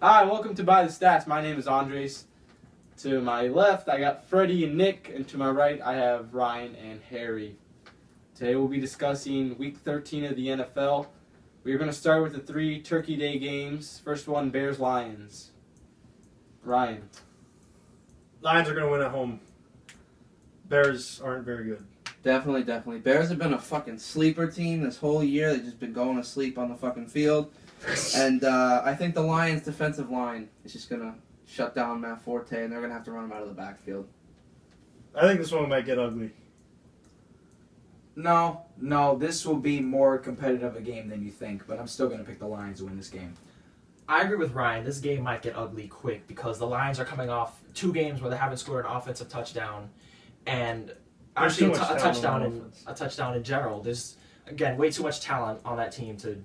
Hi, welcome to By the Stats. My name is Andres. To my left, I got Freddie and Nick, and to my right, I have Ryan and Harry. Today we'll be discussing Week 13 of the NFL. We're going to start with the 3 Turkey Day games. First one, Bears-Lions. Ryan. Lions are going to win at home. Bears aren't very good. Definitely. Bears have been a fucking sleeper team this whole year. They've just been going to sleep on the fucking field. And I think the Lions' defensive line is just going to shut down Matt Forte, and they're going to have to run him out of the backfield. I think this one might get ugly. No, this will be more competitive a game than you think, but I'm still going to pick the Lions to win this game. I agree with Ryan. This game might get ugly quick because the Lions are coming off 2 games where they haven't scored an offensive touchdown, and actually a touchdown in general. There's, again, way too much talent on that team to...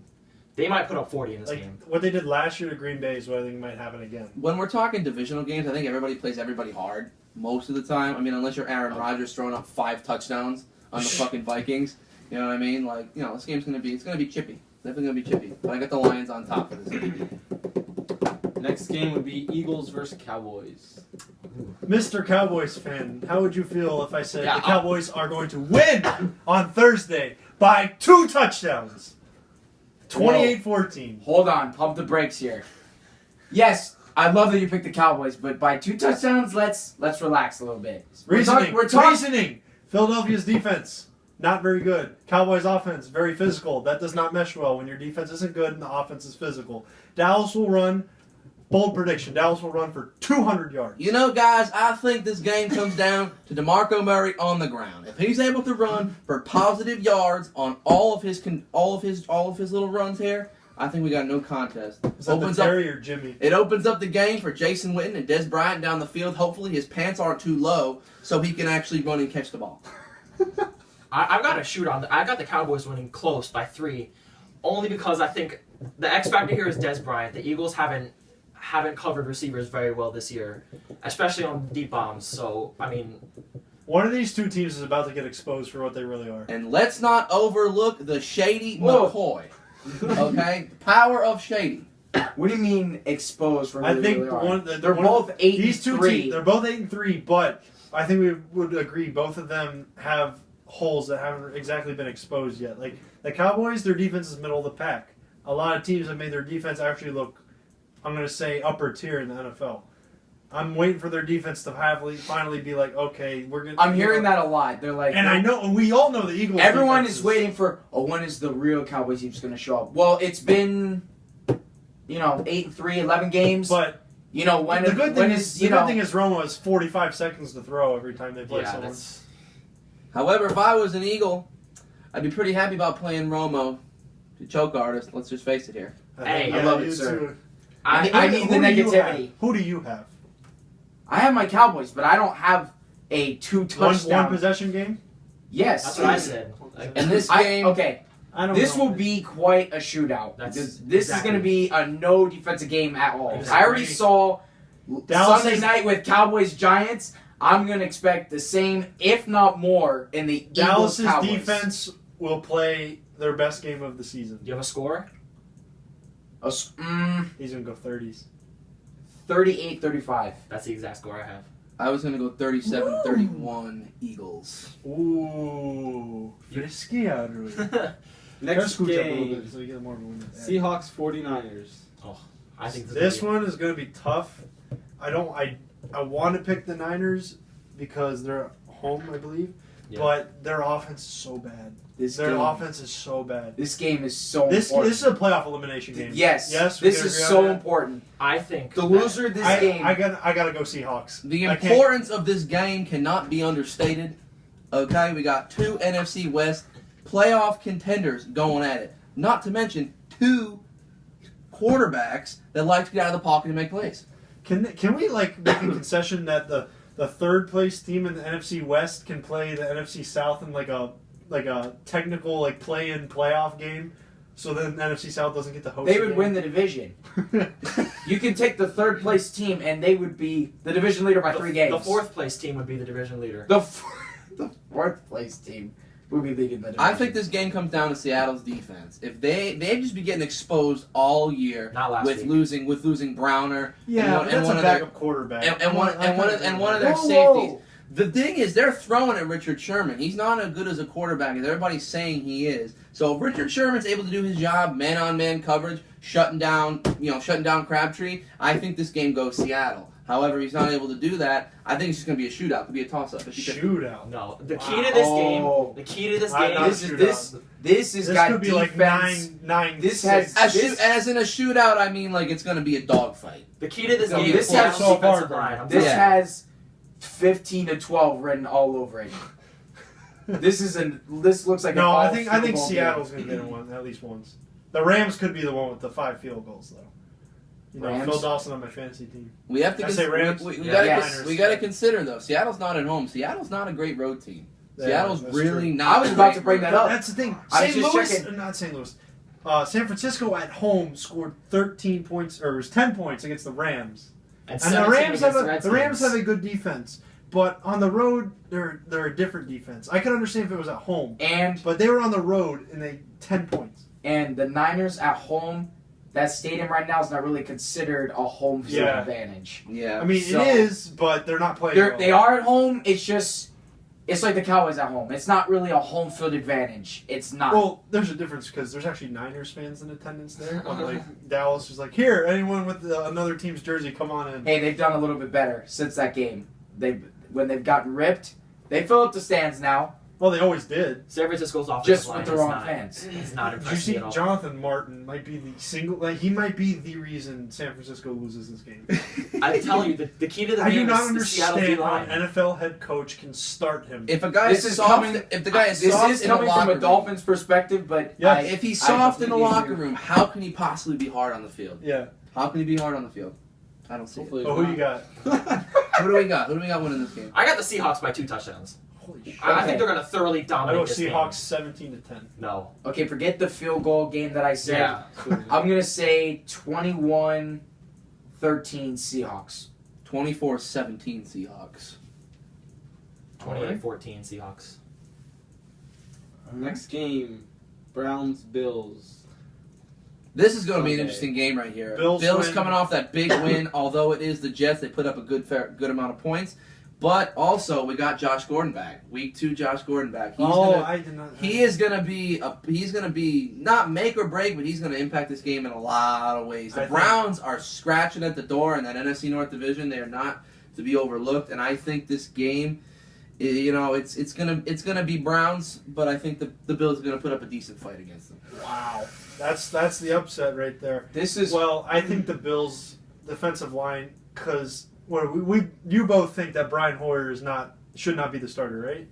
They might put up 40 in this game. What they did last year to Green Bay is what I think might happen again. When we're talking divisional games, I think everybody plays everybody hard most of the time. I mean, unless you're Aaron Rodgers throwing up 5 touchdowns on the fucking Vikings. You know what I mean? Like, you know, this game's going to be chippy. Definitely going to be chippy. But I got the Lions on top of this game. Next game would be Eagles versus Cowboys. Mr. Cowboys fan, how would you feel if I said the Cowboys are going to win on Thursday by 2 touchdowns? 28-14. Hold on, pump the brakes here. Yes, I love that you picked the Cowboys, but by 2 touchdowns, let's relax a little bit. Reasoning. Philadelphia's defense, not very good. Cowboys offense, very physical. That does not mesh well when your defense isn't good and the offense is physical. Dallas will run, bold prediction, Dallas will run for 200 yards. You know, guys, I think this game comes down to DeMarco Murray on the ground. If he's able to run for positive yards on all of his little runs here, I think we got no contest. Is that Terry or Jimmy? It opens up the game for Jason Witten and Des Bryant down the field. Hopefully his pants aren't too low so he can actually run and catch the ball. I've got a shoot on. I got the Cowboys winning close by 3, only because I think the X factor here is Des Bryant. The Eagles haven't covered receivers very well this year, especially on deep bombs. So, I mean... One of these 2 teams is about to get exposed for what they really are. And let's not overlook the shady McCoy. Okay? The power of shady. What do you mean exposed for what they really are? They're both 8-3. These 2 teams, they're both 8-3, but I think we would agree both of them have holes that haven't exactly been exposed yet. Like, the Cowboys, their defense is middle of the pack. A lot of teams have made their defense actually look, I'm going to say, upper tier in the NFL. I'm waiting for their defense to finally be like, okay, we're going to... I'm hearing that a lot. They're like... And I know, we all know the Eagles... Everyone is waiting for, when is the real Cowboys team going to show up? Well, it's been, 8-3, 11 games. But, when the good thing is Romo has 45 seconds to throw every time they play someone. However, if I was an Eagle, I'd be pretty happy about playing Romo to choke artist. Let's just face it here. Hey, I love it, sir. I need the negativity. Who do you have? I have my Cowboys, but I don't have a 2 touchdown. One possession game? Yes. That's what I said. And this game, this will be quite a shootout. Because this is going to be a no defensive game at all. I already saw Sunday night with Cowboys-Giants. I'm going to expect the same, if not more, in the Dallas's Eagles-Cowboys. defense will play their best game of the season. Do you have a score? He's going to go 30s. 38-35. That's the exact score I have. I was going to go 37-31 Eagles. Ooh. Frisky out of Next game, bit so you get more of a win. Seahawks 49ers. Oh, I think this one is going to be tough. I want to pick the Niners because they're home, I believe. Yeah. But their offense is so bad. Their offense is so bad. This game is so important. This is a playoff elimination game. Yes. This is so important. I think the loser of this game. I gotta go Seahawks. The importance of this game cannot be understated. Okay, we got 2 NFC West playoff contenders going at it. Not to mention 2 quarterbacks that like to get out of the pocket and make plays. Can we make a concession that the 3rd place team in the NFC West can play the NFC South in like a technical play-in playoff game, so then the NFC South doesn't get to host. They would win the division. You can take the 3rd place team, and they would be the division leader by 3 games. The 4th place team would be the division leader. The 4th place team. we'll be leading the division. I think this game comes down to Seattle's defense. If they'd just be getting exposed all year with losing Browner, and one of their quarterback, and one of their safeties. The thing is, they're throwing at Richard Sherman. He's not as good as a quarterback as everybody's saying he is. So if Richard Sherman's able to do his job, man-on-man coverage, shutting down Crabtree, I think this game goes Seattle. However, he's not able to do that. I think it's just going to be a shootout. It could be a toss-up. Shootout? No. The key to this game. This has got could be defense. Like nine. This has as in a shootout. I mean, like it's going to be a dogfight. The key to this game. This has so far. This has 15-12 written all over it. This looks like no. I think Seattle's going to get one at least once. The Rams could be the one with the 5 field goals though. Phil Dawson on my fantasy team. We have to say Rams. We got to consider though. Seattle's not at home. Seattle's not a great road team. Seattle's really not. I was about to bring that up. That's the thing. Not St. Louis. San Francisco at home scored 13 points, or it was 10 points against the Rams. And the Rams have a good defense, but on the road they're a different defense. I could understand if it was at home, but they were on the road and they 10 points. And the Niners at home. That stadium right now is not really considered a home field advantage. Yeah, I mean it is, but they're not playing. They are at home. It's like the Cowboys at home. It's not really a home field advantage. It's not. Well, there's a difference because there's actually Niners fans in attendance there. Like Dallas is like, here, anyone with another team's jersey, come on in. Hey, they've done a little bit better since that game. When they've gotten ripped, they fill up the stands now. Well, they always did. San Francisco's offensive just line with the wrong fans. It's not impressive. Did you see at all. Jonathan Martin might be he might be the reason San Francisco loses this game. I'm telling you, the key to the game is the Seattle D-line. How an NFL head coach can start him. If a guy is soft, if the guy is soft, this is coming from a Dolphins perspective, but if he's soft in the locker room, how can he possibly be hard on the field? Yeah. How can he be hard on the field? I don't see it. Oh, who you got? Who do we got? Who do we got winning this game? I got the Seahawks by 2 touchdowns. Holy shit. I think they're going to thoroughly dominate this game. I go Seahawks 17-10. No. Okay, forget the field goal game that I said. Yeah. I'm going to say 21-13 Seahawks. 24-17 Seahawks. 28-14 Seahawks. Next game, Browns-Bills. This is going to be an interesting game right here. Bills coming off that big win. Although it is the Jets, they put up a good amount of points. But also, we got Josh Gordon back. Week 2, Josh Gordon back. I did not. He's gonna be not make or break, but he's gonna impact this game in a lot of ways. The Browns are scratching at the door in that NFC North division. They are not to be overlooked, and I think this game, it's gonna be Browns, but I think the Bills are gonna put up a decent fight against them. Wow, that's the upset right there. I think the Bills' defensive line, because. You both think that Brian Hoyer should not be the starter, right?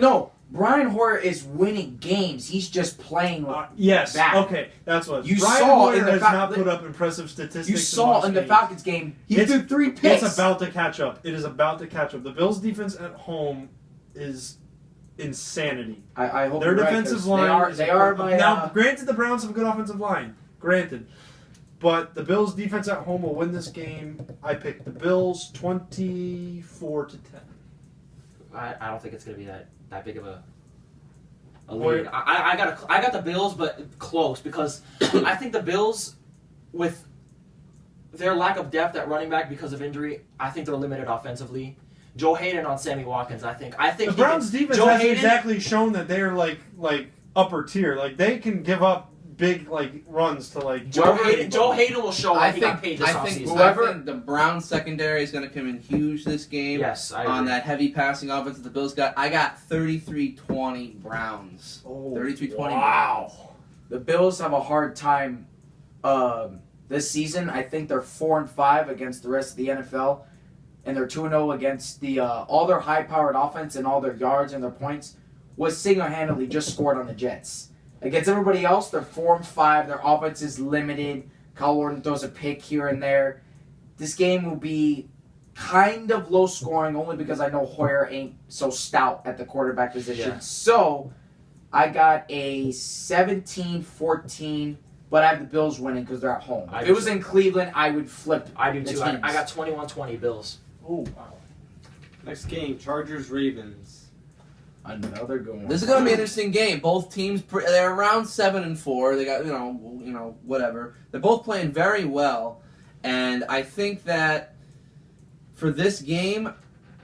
No, Brian Hoyer is winning games. He's just playing yes. back. Okay, that's what you Brian saw Hoyer in the has not put up impressive statistics. You saw in the Falcons game. He threw 3 picks. It's about to catch up. It is about to catch up. The Bills' defense at home is insanity. I hope their defensive line. They are now. Granted, the Browns have a good offensive line. Granted. But the Bills' defense at home will win this game. I picked the Bills 24-10. I don't think it's going to be that big of a lead. I got the Bills, but close, because I think the Bills, with their lack of depth at running back because of injury, I think they're limited offensively. Joe Hayden on Sammy Watkins, I think the Browns' defense hasn't exactly shown that they're like upper tier. Like they can give up big runs to Joe Hayden will show he got paid this offseason. I think the Browns secondary is going to come in huge this game. Yes, I on agree. that heavy passing offense that the Bills got. I got 33-20 Browns. 33-20 wow. Browns. The Bills have a hard time this season. I think they're 4-5 against the rest of the NFL, and they're 2-0 against the all their high-powered offense and all their yards and their points was single-handedly just scored on the Jets. Against everybody else, they're 4-5. Their offense is limited. Kyle Orton throws a pick here and there. This game will be kind of low scoring only because I know Hoyer ain't so stout at the quarterback position. Yeah. So I got a 17-14, but I have the Bills winning because they're at home. If it was in Cleveland, I would flip. I do too. I got 21-20 Bills. Oh, wow. Next game, Chargers-Ravens. Another good one. This is going to be an interesting game. Both teams, they're around 7-4. They got, whatever. They're both playing very well. And I think that for this game,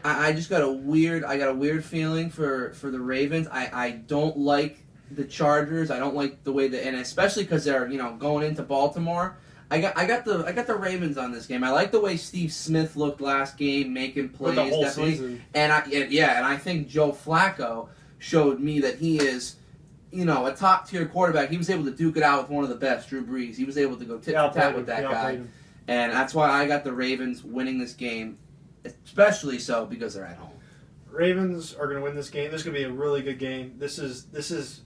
I got a weird feeling for the Ravens. I don't like the Chargers. I don't like the way and especially because they're going into Baltimore. I got the Ravens on this game. I like the way Steve Smith looked last game, making plays. The whole definitely. season. And I think Joe Flacco showed me that he is, a top tier quarterback. He was able to duke it out with one of the best, Drew Brees. He was able to go tit for tat with that guy, and that's why I got the Ravens winning this game, especially so because they're at home. Ravens are going to win this game. This is going to be a really good game. This is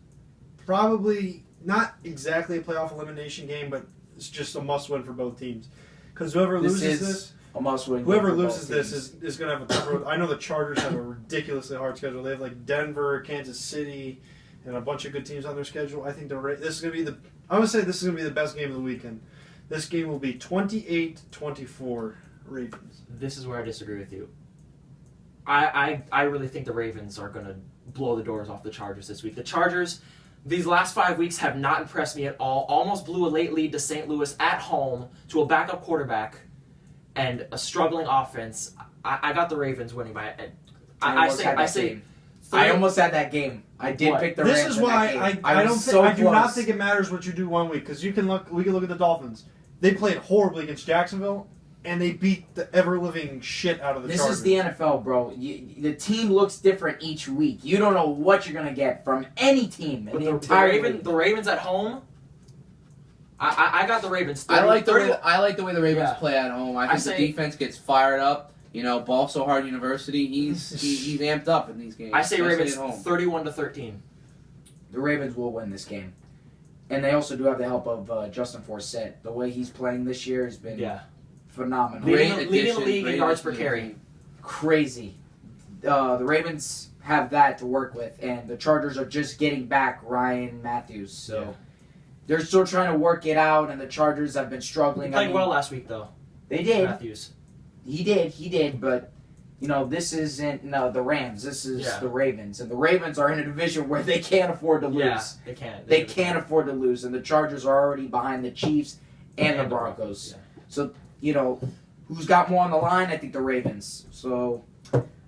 probably not exactly a playoff elimination game, but it's just a must-win for both teams. Because whoever loses this, a must-win. Whoever loses this is going to have a tough road. I know the Chargers have a ridiculously hard schedule. They have like Denver, Kansas City, and a bunch of good teams on their schedule. I think this is going to be I'm going to say this is going to be the best game of the weekend. This game will be 28-24 Ravens. This is where I disagree with you. I really think the Ravens are going to blow the doors off the Chargers this week. The Chargers, these last 5 weeks, have not impressed me at all. Almost blew a late lead to St. Louis at home to a backup quarterback and a struggling offense. I got the Ravens winning by. I almost had that game. I did pick the Ravens. This is why I do not think it matters what you do one week, because we can look at the Dolphins. They played horribly against Jacksonville, and they beat the ever-living shit out of the Chargers. This is the NFL, bro. The team looks different each week. You don't know what you're going to get from any team in the entire league. The Ravens at home, I got the Ravens. I like the way the Ravens play at home. I think the defense gets fired up. Ball so hard University, he's amped up in these games. I say Ravens 31-13. The Ravens will win this game. And they also do have the help of Justin Forsett. The way he's playing this year has been phenomenal. Leading the league in yards per carry. Crazy. The Ravens have that to work with, and the Chargers are just getting back Ryan Matthews. So they're still trying to work it out, and the Chargers have been struggling. He played well last week, though. They did. Matthews. He did, but this isn't the Rams. This is the Ravens, and the Ravens are in a division where they can't afford to lose. Yeah, they can't. They can't afford to lose, and the Chargers are already behind the Chiefs and the Broncos. Yeah. So who's got more on the line? I think the Ravens. So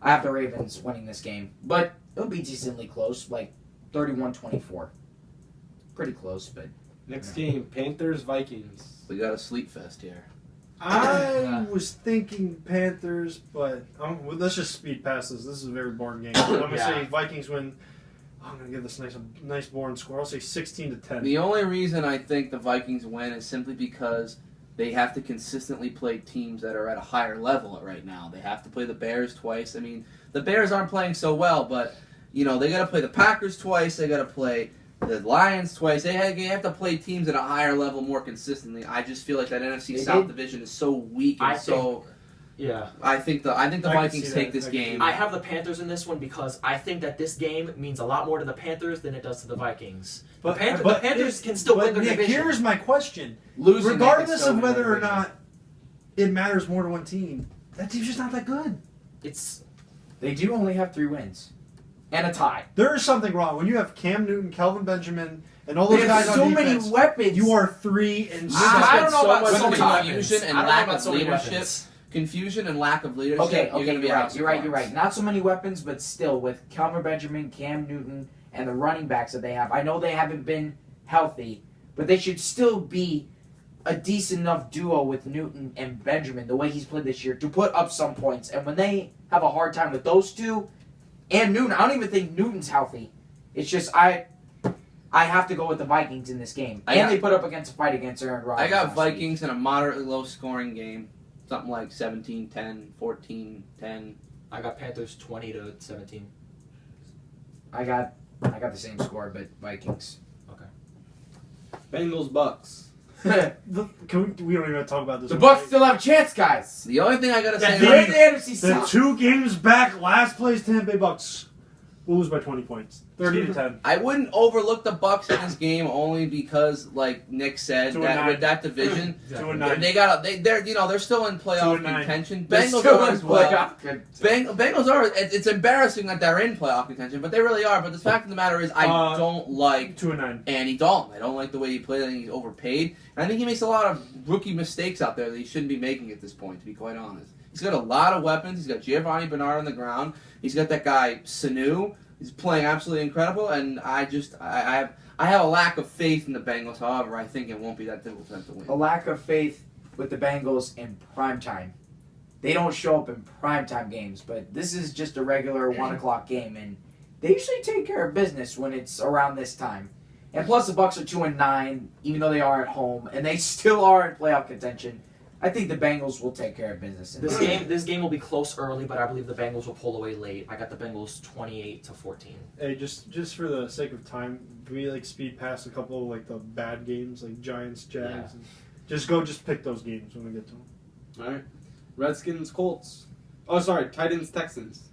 I have the Ravens winning this game, but it'll be decently close, like 31-24. Pretty close, but next game, Panthers Vikings. We got a sleep fest here. I was thinking Panthers, but let's just speed past this. This is a very boring game. I'm going to say Vikings win. I'm going to give this a nice boring score. I'll say 16-10. The only reason I think the Vikings win is simply because they have to consistently play teams that are at a higher level right now. They have to play the Bears twice. I mean, the Bears aren't playing so well, but they got to play the Packers twice. They got to play the Lions twice. They have to play teams at a higher level more consistently. I just feel like that NFC South division is so weak and I think the Vikings take this game. I have the Panthers in this one because I think that this game means a lot more to the Panthers than it does to the Vikings. The Panthers can still win their division. Here's my question. Regardless of whether or not it matters more to one team, that team's just not that good. They do only have 3 wins. And a tie. There is something wrong. When you have Cam Newton, Kelvin Benjamin, and all those guys on defense, so many weapons. You are 3-6. I don't know about so much confusion and lack of leadership. Confusion and lack of leadership. Okay, you're right. Not so many weapons, but still, with Kelvin Benjamin, Cam Newton, and the running backs that they have, I know they haven't been healthy, but they should still be a decent enough duo with Newton and Benjamin, the way he's played this year, to put up some points. And when they have a hard time with those two, and Newton, I don't even think Newton's healthy. It's just I have to go with the Vikings in this game. They put up a fight against Aaron Rodgers. I got Vikings in a moderately low-scoring game. Something like 17-10, 14-10. I got Panthers 20-17. I got the same score, but Vikings. Okay. Bengals Bucks. We don't even talk about this. The Bucks still have a chance, guys. The only thing I gotta say, they're in the NFC the South. 2 games back, last place Tampa Bay Bucks. We'll lose by 20 points. 30-10. I wouldn't overlook the Bucs in this game only because, like Nick said, that with that division, 2-9. They're still in playoff contention. Bengals are as well. Bengals are. It's embarrassing that they're in playoff contention, but they really are. But the fact of the matter is, I don't like 2-9. Andy Dalton. I don't like the way he plays. I think he's overpaid, and I think he makes a lot of rookie mistakes out there that he shouldn't be making at this point. To be quite honest, he's got a lot of weapons. He's got Giovanni Bernard on the ground. He's got that guy Sanu. He's playing absolutely incredible, and I have a lack of faith in the Bengals. However, I think it won't be that difficult for them to win. A lack of faith with the Bengals in primetime. They don't show up in primetime games, but this is just a regular 1 o'clock game, and they usually take care of business when it's around this time. And plus, the Bucs are 2-9, even though they are at home, and they still are in playoff contention. I think the Bengals will take care of business. This game will be close early, but I believe the Bengals will pull away late. I got the Bengals 28-14. Hey, just for the sake of time, can we speed past a couple of the bad games like Giants, Jags, and just pick those games when we get to them. All right, Redskins, Colts. Oh, sorry, Titans, Texans.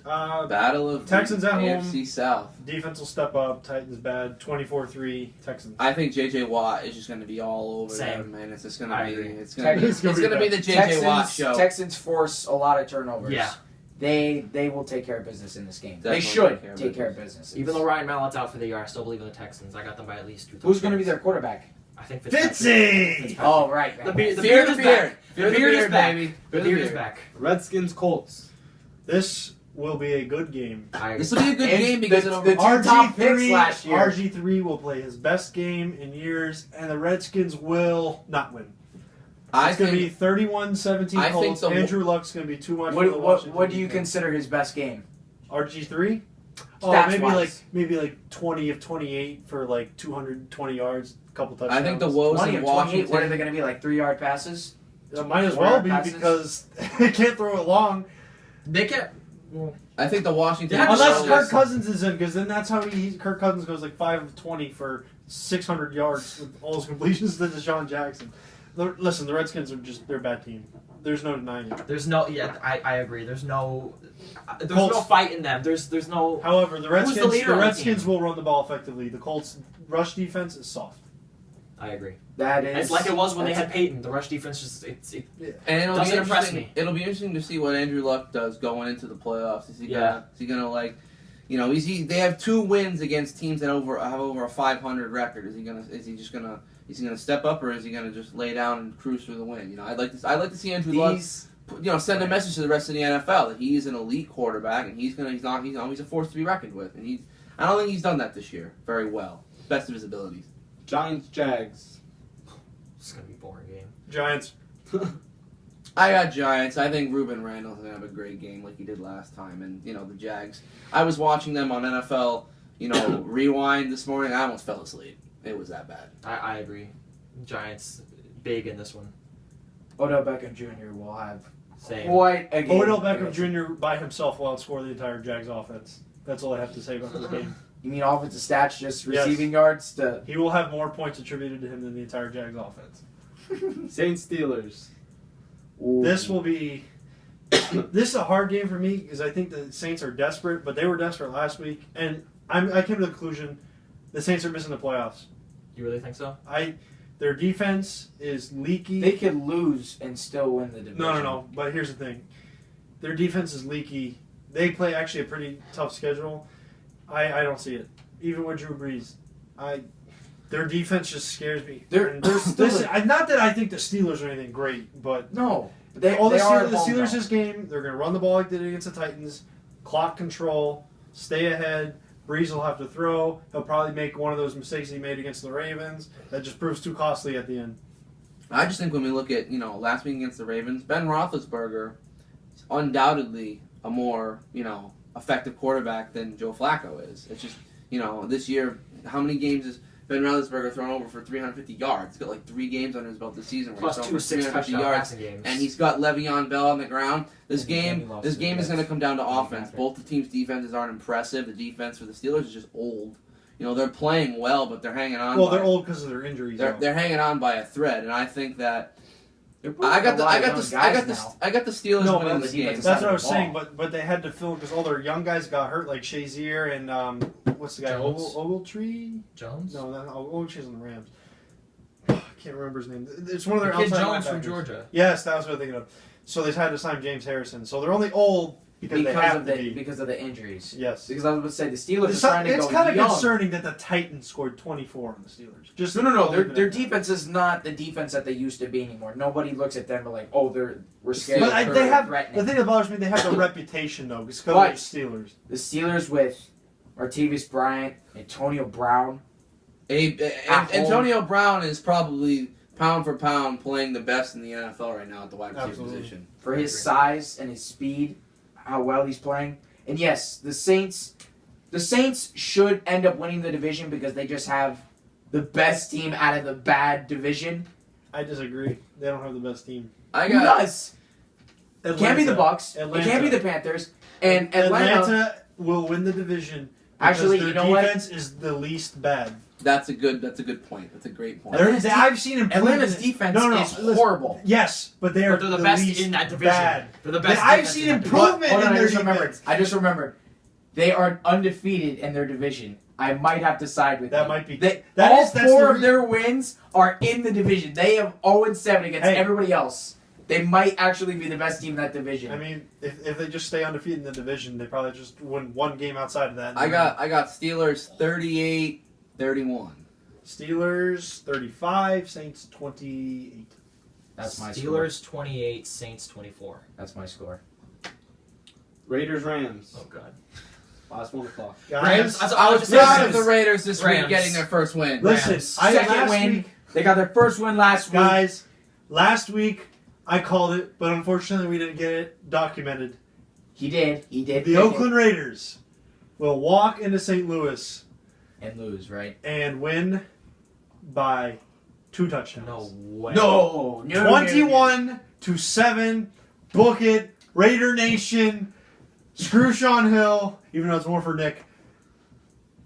Battle of Texans at AFC home. South. Defense will step up. Titans bad. 24-3 Texans. I think J.J. Watt is just going to be all over Same. them, man. It's just going to be. It's gonna be the J.J. Watt show. Texans force a lot of turnovers. Yeah. They will take care of business in this game. Definitely they should take care of business. Even though Ryan Mallett's out for the year, I still believe in the Texans. I got them by at least 2 touchdowns. Who's going to be their quarterback? I think Fitzy! Oh, right. The beard is beard. back. The beard is back. baby. The beard is back. Redskins, Colts. This will be a good game. This will be a good game because the two top picks last year. RG3 will play his best game in years, and the Redskins will not win. It's going to be 31-17 Colts. Andrew Luck's going to be too much for the Washington What do you defense. consider his best game? RG3? Oh, Stats-wise. maybe 20 of 28 for 220 yards, a couple touchdowns. I think the woes 20 in of Washington. 28. What are they going to be, 3-yard passes? It might as well be because they can't throw it long. They can't. I think the Washington. Unless Kirk Cousins is in, because then that's how Kirk Cousins goes 5 of 20 for 600 yards with all his completions to Deshaun Jackson. Listen, the Redskins are they're a bad team. There's no denying it. There's no, I agree. There's no fight in them. There's no. However, the Redskins team? will run the ball effectively. The Colts' rush defense is soft. I agree. That is. It's like it was when they had Peyton. The rush defense just and it'll doesn't impress me. It'll be interesting to see what Andrew Luck does going into the playoffs. Is he gonna they have 2 wins against teams that have over a 500 record. Is he gonna step up, or is he gonna just lay down and cruise through the win? I'd like to see Andrew Luck send a message to the rest of the NFL that he's an elite quarterback and he's a force to be reckoned with. And I don't think he's done that this year very well. Best of his abilities. Giants, Jags. It's gonna be a boring game. Giants. I got Giants. I think Ruben Randall's going to have a great game like he did last time. And, the Jags. I was watching them on NFL, Rewind this morning. I almost fell asleep. It was that bad. I agree. Giants, big in this one. Odell Beckham Jr. will have Same. quite a game. Odell Beckham Jr. by himself will outscore the entire Jags offense. That's all I have to say about this game. You mean offensive stats, just receiving yards? He will have more points attributed to him than the entire Jags offense. Saints, Steelers. Ooh. This is a hard game for me because I think the Saints are desperate, but they were desperate last week, and I came to the conclusion the Saints are missing the playoffs. You really think so? Their defense is leaky. They could lose and still win the division. No. But here's the thing: their defense is leaky. They play actually a pretty tough schedule. I don't see it. Even with Drew Brees, their defense just scares me. Not that I think the Steelers are anything great, but no. The Steelers this game, they're going to run the ball like they did against the Titans, clock control, stay ahead. Brees will have to throw. He'll probably make one of those mistakes he made against the Ravens. That just proves too costly at the end. I just think when we look at, last week against the Ravens, Ben Roethlisberger is undoubtedly a more, effective quarterback than Joe Flacco is. It's just, this year, how many games has Ben Roethlisberger thrown over for 350 yards? He's got 3 games under his belt this season where Plus he's 2 thrown for 350 yards. games. And he's got Le'Veon Bell on the ground. This game is going to come down to offense. Both the teams' defenses aren't impressive. The defense for the Steelers is just old. They're playing well, but they're hanging on. Well, they're old because of their injuries. They're hanging on by a thread, and I think that I got the Steelers winning this game. That's what I was saying, but they had to fill because all their young guys got hurt, like Shazier and what's the guy? Ogletree? Jones? No, Ogletree's on the Rams. I can't remember his name. It's one of their Kid outside Jones linebackers. from Georgia. Yes, that was what I'm thinking of. So they had to sign James Harrison. So they're only old because they have to be. Because of the injuries. Yes. Because I was going to say, the Steelers are trying to go It's kind of young. concerning that the Titans scored 24 on the Steelers. Just No. Their defense is not the defense that they used to be anymore. Nobody looks at them like, oh, we're scared. But they have threatening. the thing that bothers me. They have the reputation though, because of the Steelers. The Steelers with Martavis Bryant, Antonio Brown. Antonio Brown is probably pound for pound playing the best in the NFL right now at the wide receiver position. For his size and his speed, how well he's playing. And yes, the Saints should end up winning the division because they just have the best team out of the bad division. I disagree. They don't have the best team. Who does? It can't be the Bucs. Atlanta. It can't be the Panthers. And Atlanta will win the division. Actually, their you know what? defense is the least bad. That's a good point. That's a great point. I've seen Atlanta's defense is horrible. Yes, but they're the best least in that division. Bad. They're the best. I've seen improvement in their defense. I just remembered. They are undefeated in their division. I might have to side with that. You. Might be. All four of their wins are in the division. They have 0-7 against everybody else. They might actually be the best team in that division. I mean, if they just stay undefeated in the division, they probably just win one game outside of that. I got Steelers 38-31. Steelers 35, Saints 28. That's my Steelers score. 28, Saints 24. That's my score. Raiders Rams. Oh god. Last 1 o'clock. Rams. I was proud of the Raiders this week getting their first win. Listen, Second win. They got their first win last week. Guys, last week I called it, but unfortunately we didn't get it documented. He did. The Oakland Raiders will walk into St. Louis and lose, right? And win by 2 touchdowns. No way. No. 21-7. Book it. Raider Nation. Screw Sean Hill, even though it's more for Nick.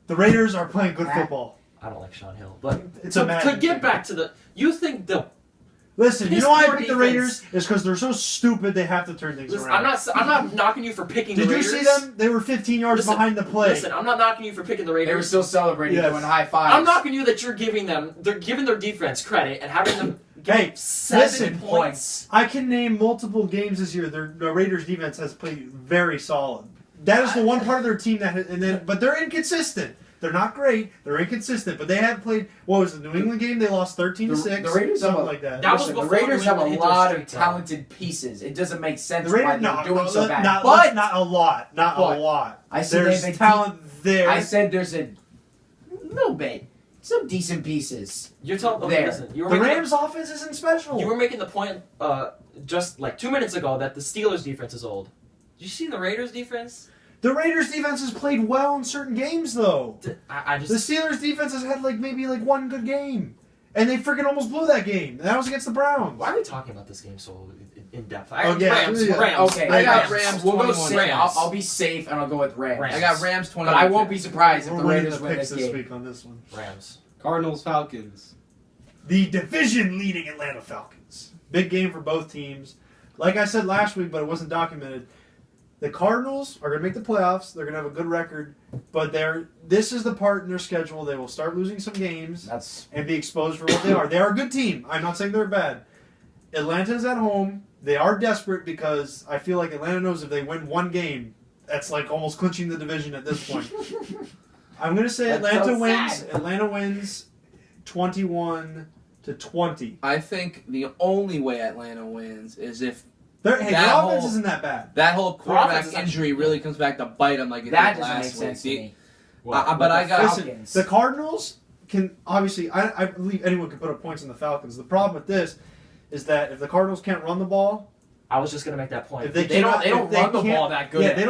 The Raiders are playing good football. I don't like Sean Hill, but to get back to the, you think the. Listen, you know why I picked the Raiders? Is because they're so stupid they have to turn things around. I'm not knocking you for picking the Raiders. Did you see them? They were 15 yards behind the play. Listen, I'm not knocking you for picking the Raiders. They were still celebrating, doing high fives. I'm knocking you that they're giving their defense credit and having them get 7 points. I can name multiple games this year. The Raiders defense has played very solid. That is the one part of their team but they're inconsistent. They're not great. They're inconsistent, but they have played. What was the New England game? They lost 13-6. The Raiders something like that. The Raiders have a lot of talented pieces. It doesn't make sense why they're doing so bad. Not a lot. Not a lot. I said there's talent there. I said there's a little bit. Some decent pieces. You're telling there. Listen, the Rams' offense isn't special. You were making the point just like 2 minutes ago that the Steelers' defense is old. Did you see the Raiders' defense? The Raiders' defense has played well in certain games, though. The Steelers' defense has had maybe one good game, and they freaking almost blew that game. And that was against the Browns. Why are we talking about this game so in depth? Rams. Okay, I got Rams. We'll go safe. I'll be safe, and I'll go with Rams. I got Rams 20. But I won't be surprised if the winning Raiders win this game. week on this one. Rams. Cardinals Falcons. The division-leading Atlanta Falcons. Big game for both teams. Like I said last week, but it wasn't documented. The Cardinals are going to make the playoffs. They're going to have a good record, but this is the part in their schedule they will start losing some games and be exposed for what they are. They are a good team. I'm not saying they're bad. Atlanta's at home. They are desperate because I feel like Atlanta knows if they win one game, that's like almost clinching the division at this point. I'm going to say Atlanta wins. Atlanta wins 21-20. I think the only way Atlanta wins is if their offense isn't that bad. That whole quarterback injury really comes back to bite them like it did last week. That doesn't make sense to me. But I got Falcons. The Cardinals can obviously. I believe anyone can put up points on the Falcons. The problem with this is that if the Cardinals can't run the ball, I was just going to make that point. They don't run the ball that good. Yeah, they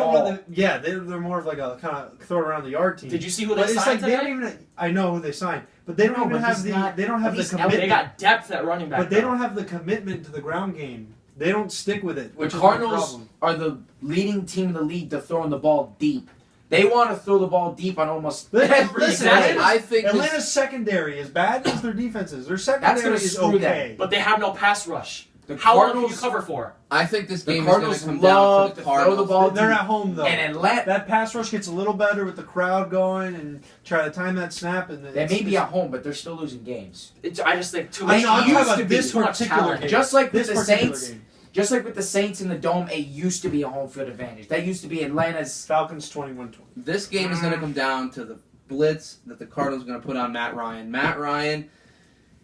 don't. They're more of like a kind of throw it around the yard team. Did you see who they signed today? They don't even. I know who they signed, but they don't even have the. They don't have the commitment. They got depth at running back. But they don't have the commitment to the ground game. They don't stick with it. The Cardinals are the leading team in the league to throwing the ball deep. They want to throw the ball deep on almost every. I think Atlanta's secondary is bad as their defense is. Their secondary is okay. But they have no pass rush. How long can you cover for? I think this game the Cardinals is going to come down to the throw Cardinals. the ball. They're at home though, and that pass rush gets a little better with the crowd going and try to time that snap. And they may be at home, but they're still losing games. I just think too I'm much. talking used about to this be particular game. Just like with This the particular Saints, game. just like with the Saints in the Dome, it used to be a home field advantage. That used to be Atlanta's. Falcons 21-20. This game is going to come down to the blitz that the Cardinals are going to put on Matt Ryan. Matt Ryan,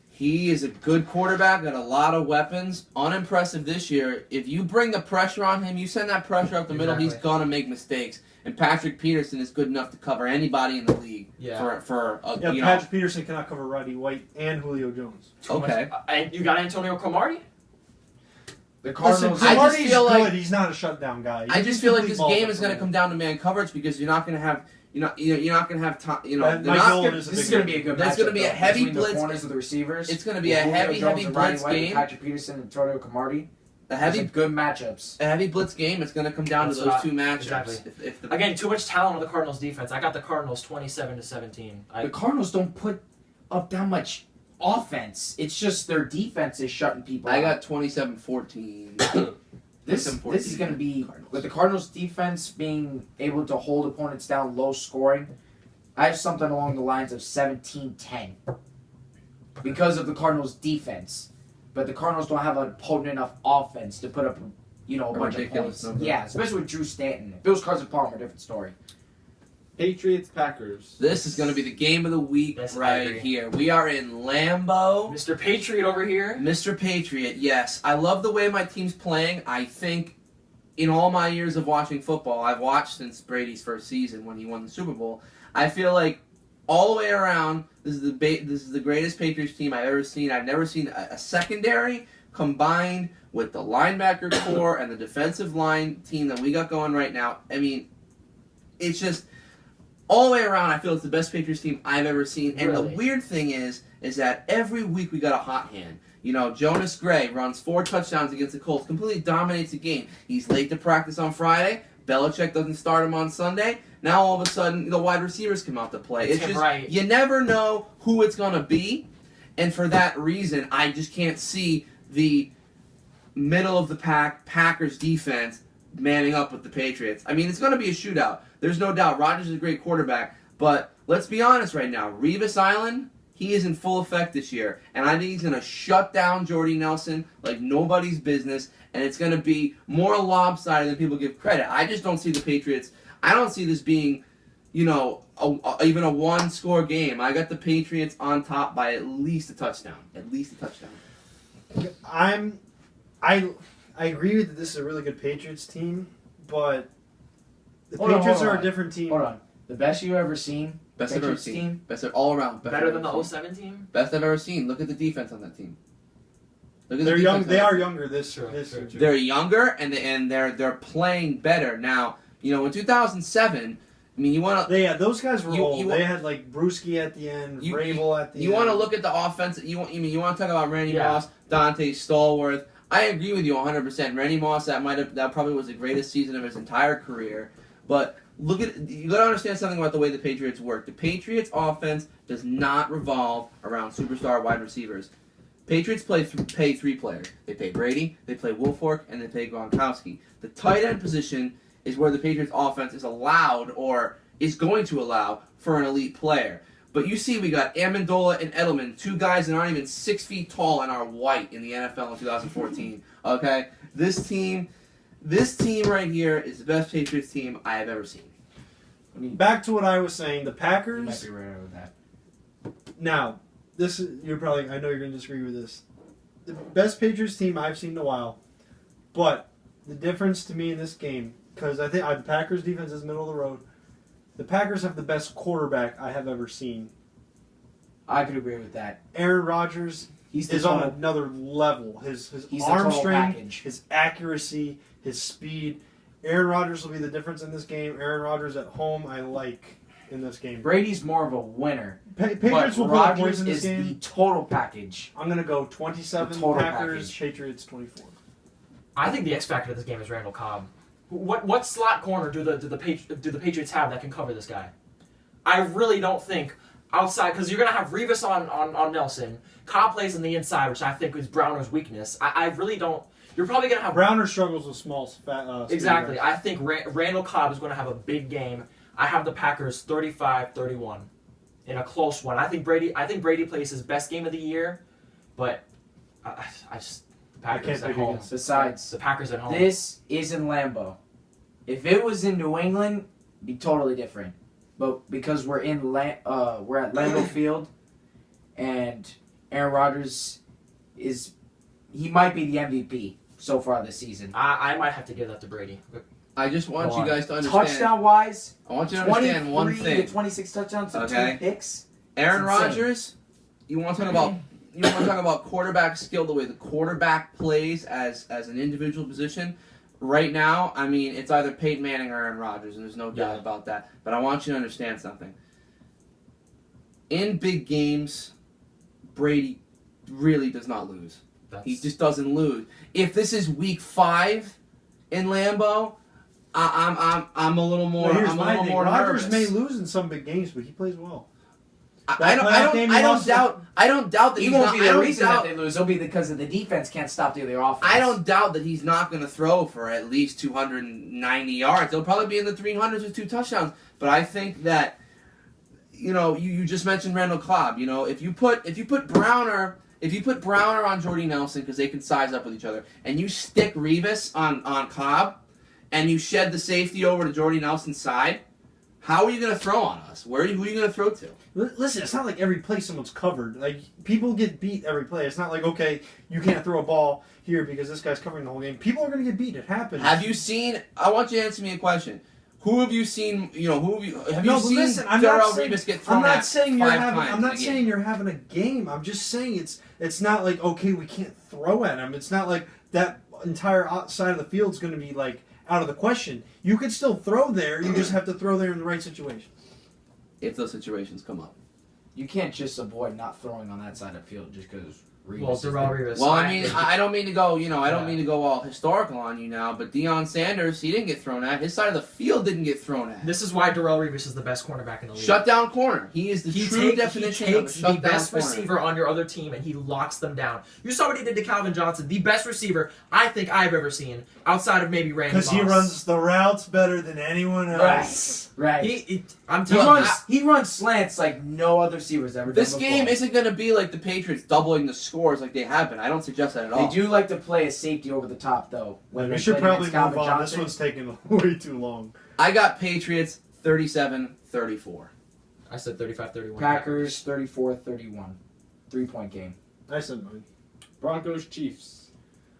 he is a good quarterback, got a lot of weapons. Unimpressive this year. If you bring the pressure on him, you send that pressure up the middle, he's going to make mistakes. And Patrick Peterson is good enough to cover anybody in the league. Yeah. Patrick Peterson cannot cover Roddy White and Julio Jones. Okay. You got Antonio Cromartie? The Cardinals. Listen, Cromartie's feel good. like- He's not a shutdown guy. I just feel like this game is going to come down to man coverage because you're not going to have you're not going to have time. Mike they're not Nolan gonna- is a This is big going to be a good There's matchup. gonna be a though, heavy between blitz. The corners of the receivers. It's going to be a Julio heavy Jones and Roddy blitz White, game. Patrick Peterson and Antonio Cromartie. A There's some heavy good matchups. blitz game. It's going to come down to those two matchups. Exactly. If the, Again, too much talent on the Cardinals defense. I got the Cardinals 27-17. The Cardinals don't put up that much offense. It's just their defense is shutting people I out. got 27-14. This is going to be with the Cardinals defense being able to hold opponents down low scoring. I have something along the lines of 17-10 because of the Cardinals defense, but the Cardinals don't have a potent enough offense to put up a bunch of ridiculous points. number. Yeah, especially with Drew Stanton. If it was Carson Palmer, different story. Patriots, Packers. This is going to be the game of the week Yes, I right agree. here. We are in Lambeau. Mr. Patriot over here. Mr. Patriot, yes. I love the way my team's playing. I think in all my years of watching football, I've watched since Brady's first season when he won the Super Bowl. I feel like all the way around, this is the greatest Patriots team I've ever seen. I've never seen a secondary combined with the linebacker core and the defensive line team that we got going right now. I mean, it's just all the way around, I feel it's the best Patriots team I've ever seen. And Really? the weird thing is that every week we got a hot hand. Jonas Gray runs 4 touchdowns against the Colts, completely dominates the game. He's late to practice on Friday. Belichick doesn't start him on Sunday. Now all of a sudden, the wide receivers come out to play. It's just right. You never know who it's going to be. And for that reason, I just can't see the middle of the pack Packers defense manning up with the Patriots. I mean, it's going to be a shootout. There's no doubt. Rodgers is a great quarterback. But let's be honest right now. Revis Island, he is in full effect this year. And I think he's going to shut down Jordy Nelson like nobody's business. And it's going to be more lopsided than people give credit. I just don't see the Patriots. I don't see this being, even a one-score game. I got the Patriots on top by at least a touchdown. At least a touchdown. I agree with that this is a really good Patriots team, but the Hold on, Patriots hold are on. a different team. Hold on. The best you've ever seen? Best I've ever Patriots seen. team? Best all around. Best Better I've than ever the seen. 07 team? Best I've ever seen. Look at the defense on that team. Look at They're the young. defense They on are that younger this True, this true, year. true. They're younger and they're playing better now. In 2007, I mean, you want to Those guys were You- old. you- they had like Brewski at the end, You- Vrabel at the end. you want to look at the offense. You want to talk about Randy Yeah. Moss, Dante Stallworth. I agree with you 100%. Randy Moss, that probably was the greatest season of his entire career. But you got to understand something about the way the Patriots work. The Patriots offense does not revolve around superstar wide receivers. Patriots pay 3 players. They pay Brady, they play Wolfork, and they pay Gronkowski. The tight end position is where the Patriots offense is allowed or is going to allow for an elite player. But you see we got Amendola and Edelman, 2 guys that aren't even 6 feet tall and are white in the NFL in 2014. Okay? This team right here is the best Patriots team I have ever seen. Back to what I was saying. The You might Packers. be right with that. Now, I know you're going to disagree with this. The best Patriots team I've seen in a while, but the difference to me in this game, because I think the Packers defense is middle of the road. The Packers have the best quarterback I have ever seen. I could agree with that. Aaron Rodgers He's the is on total, another level. His he's the arm total strength, package. his accuracy, his speed. Aaron Rodgers will be the difference in this game. Aaron Rodgers at home, I like in this game. Brady's more of a winner. Patriots but will put up points Rodgers in this is game. the total package. I'm going to go 27 The total Packers, package. Patriots 24. I think the X factor of this game is Randall Cobb. What slot corner do the Patriots have that can cover this guy? I really don't think. outside, because you're going to have Revis on Nelson. Cobb plays on the inside, which I think is Browner's weakness. I really don't. You're probably going to have... Browner struggles with small... exactly. I think Randall Cobb is going to have a big game. I have the Packers 35-31 in a close one. I think Brady plays his best game of the year, but I just... The Packers at home. Besides, the Packers at home. This is in Lambeau. If it was in New England, it'd be totally different. But because we're at Lambeau Field, and Aaron Rodgers he might be the MVP so far this season. I might have to give that to Brady. I just want you guys to understand. Touchdown-wise, I want you to understand one 23 thing. to 26 touchdowns and 2 picks. Aaron Rodgers, you want to talk about quarterback skill, the way the quarterback plays as an individual position. Right now, I mean, it's either Peyton Manning or Aaron Rodgers, and there's no doubt about that. But I want you to understand something. In big games, Brady really does not lose. He just doesn't lose. If this is week 5 in Lambeau, I'm a little more. I'm a little more Rodgers nervous. may lose in some big games, but he plays well. I don't doubt that he won't be the reason that they lose. It'll be because of the defense can't stop the other offense. I don't doubt that he's not going to throw for at least 290 yards. He'll probably be in the 300s with 2 touchdowns. But I think that, you just mentioned Randall Cobb. If you put Browner on Jordy Nelson because they can size up with each other, and you stick Revis on Cobb, and you shed the safety over to Jordy Nelson's side, how are you going to throw on us? Who are you going to throw to? Listen, it's not like every play someone's covered. Like, people get beat every play. It's not like, okay, you can't throw a ball here because this guy's covering the whole game. People are going to get beat. It happens. Have you seen... I want you to answer me a question. Who have you seen... Have you seen listen, Darrell Revis get thrown at 5 times? I'm not saying you're having a game. I'm just saying it's not like, okay, we can't throw at him. It's not like that entire side of the field's going to be, like, out of the question. You could still throw there. You just have to throw there in the right situation. If those situations come up. You can't just avoid not throwing on that side of the field just because Darrell Revis. Well, I mean, I don't mean to go, I don't mean to go all historical on you now, but Deion Sanders, he didn't get thrown at. His side of the field didn't get thrown at. This is why Darrell Revis is the best cornerback in the league. Shutdown corner. He is the true definition of a shutdown corner. He takes the best receiver on your other team and he locks them down. You saw what he did to Calvin Johnson, the best receiver I think I've ever seen, outside of maybe Randy Moss. Because he runs the routes better than anyone else. Right. He runs slants like no other receiver's ever done This game isn't going to be like the Patriots doubling the scores like they have been. I don't suggest that at all. They do like to play a safety over the top, though. We should probably move on. This one's taking way too long. I got Patriots 37-34. I said 35-31. Packers 34-31. 3-point game. I said mine. Broncos Chiefs.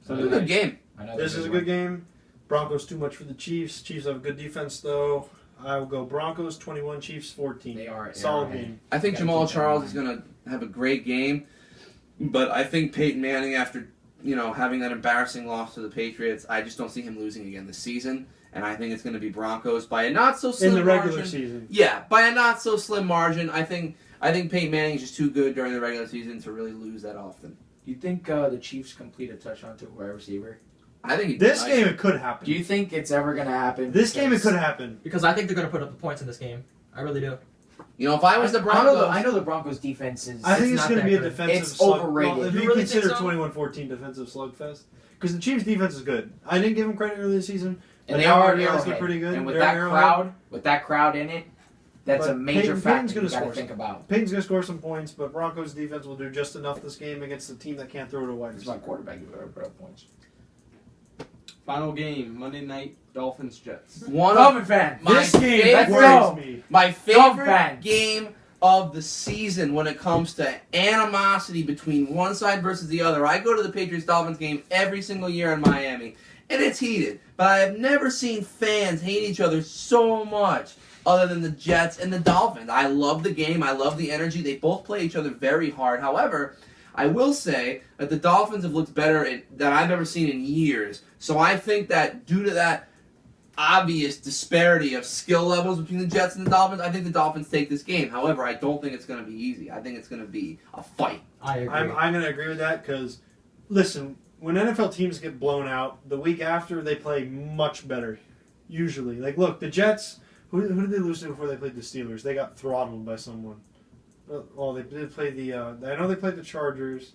It's a good game. This is a good game. Broncos too much for the Chiefs. Chiefs have a good defense, though. I will go Broncos 21, Chiefs 14. They are solid game. I think Jamal Charles is going to have a great game, but I think Peyton Manning, after having that embarrassing loss to the Patriots, I just don't see him losing again this season. And I think it's going to be Broncos by a not so slim margin. In the regular season. Yeah, by a not so slim margin. I think Peyton Manning is just too good during the regular season to really lose that often. Do you think the Chiefs complete a touchdown to a wide receiver? I think this game it could happen. Do you think it's ever going to happen? This game it could happen. Because I think they're going to put up the points in this game. I really do. If I was the Broncos... I know the Broncos' defense is... I think it's going to be a defensive It's overrated. Well, if you consider 21-14 defensive slugfest. Because the Chiefs' defense is good. I didn't give them credit early this season. And they are pretty good. And with that crowd in it, that's a major factor you got to think about. Peyton's going to score some points, but Broncos' defense will do just enough this game against a team that can't throw it a wide receiver. It's my quarterback who better put up points. Final game, Monday night, Dolphins-Jets. Dolphin fan. This game worries me. My favorite game of the season when it comes to animosity between one side versus the other. I go to the Patriots-Dolphins game every single year in Miami, and it's heated. But I have never seen fans hate each other so much other than the Jets and the Dolphins. I love the game. I love the energy. They both play each other very hard. However, I will say that the Dolphins have looked better than I've ever seen in years. So I think that due to that obvious disparity of skill levels between the Jets and the Dolphins, I think the Dolphins take this game. However, I don't think it's going to be easy. I think it's going to be a fight. I agree. I'm going to agree with that because, listen, when NFL teams get blown out, the week after they play much better, usually. Like, look, the Jets, who did they lose to before they played the Steelers? They got throttled by someone. Well, they did play the. I know they played the Chargers.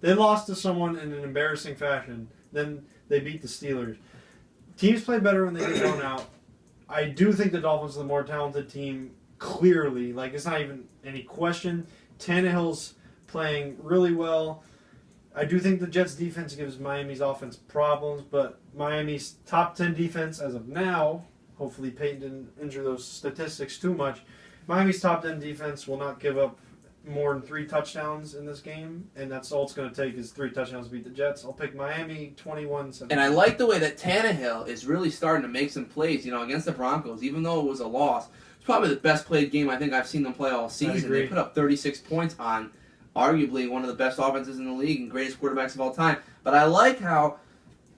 They lost to someone in an embarrassing fashion. Then they beat the Steelers. Teams play better when they get blown out. I do think the Dolphins are the more talented team. Clearly, like it's not even any question. Tannehill's playing really well. I do think the Jets' defense gives Miami's offense problems, but Miami's top 10 defense as of now. Hopefully, Peyton didn't injure those statistics too much. Miami's top 10 defense will not give up more than 3 touchdowns in this game, and that's all it's going to take is 3 touchdowns to beat the Jets. I'll pick Miami 21-17. And I like the way that Tannehill is really starting to make some plays, against the Broncos, even though it was a loss. It's probably the best played game I think I've seen them play all season. They put up 36 points on arguably one of the best offenses in the league and greatest quarterbacks of all time. But I like how,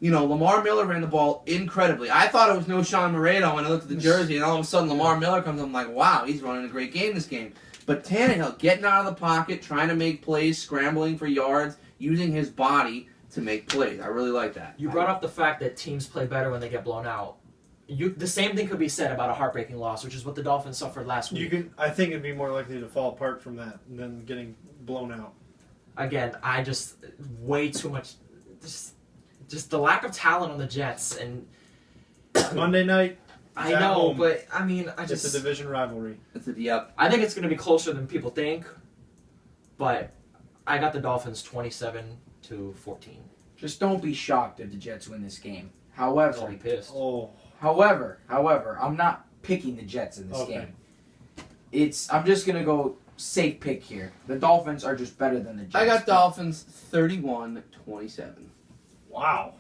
Lamar Miller ran the ball incredibly. I thought it was no Sean Moreno when I looked at the jersey, and all of a sudden Lamar Miller comes. I'm like, wow, he's running a great game this game. But Tannehill getting out of the pocket, trying to make plays, scrambling for yards, using his body to make plays. I really like that. You brought up the fact that teams play better when they get blown out. The same thing could be said about a heartbreaking loss, which is what the Dolphins suffered last week. I think it'd be more likely to fall apart from that than getting blown out. Again, way too much. Just the lack of talent on the Jets and Monday night. I know, home. but it's a division rivalry. Yep. I think it's going to be closer than people think, but I got the Dolphins 27-14. Just don't be shocked if the Jets win this game. However, I'll be pissed. However, I'm not picking the Jets in this game. I'm just gonna go safe pick here. The Dolphins are just better than the Jets. I got Dolphins 31-27. Wow.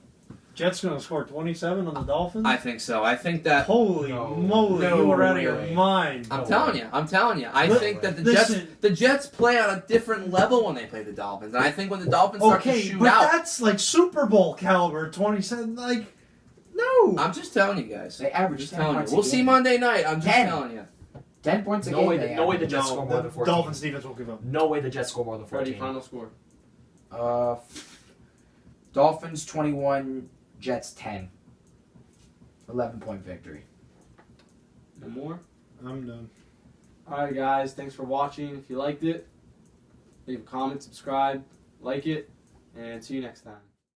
Jets going to score 27 on the Dolphins? I think so. I think that... Holy moly, you are out of your mind. I'm telling you. I think that the Jets play on a different level when they play the Dolphins. And I think when the Dolphins start to shoot out... but that's like Super Bowl caliber, 27, no. I'm just telling you guys. They average 10 points. We'll see Monday night. I'm just telling you. 10 points a game. No way the Jets score more than 14. Dolphins defense won't give up. No way the Jets score more than 14. Ready, final score. Dolphins 21, Jets 10. 11-point victory. No more? I'm done. Alright guys, thanks for watching. If you liked it, leave a comment, subscribe, like it, and see you next time.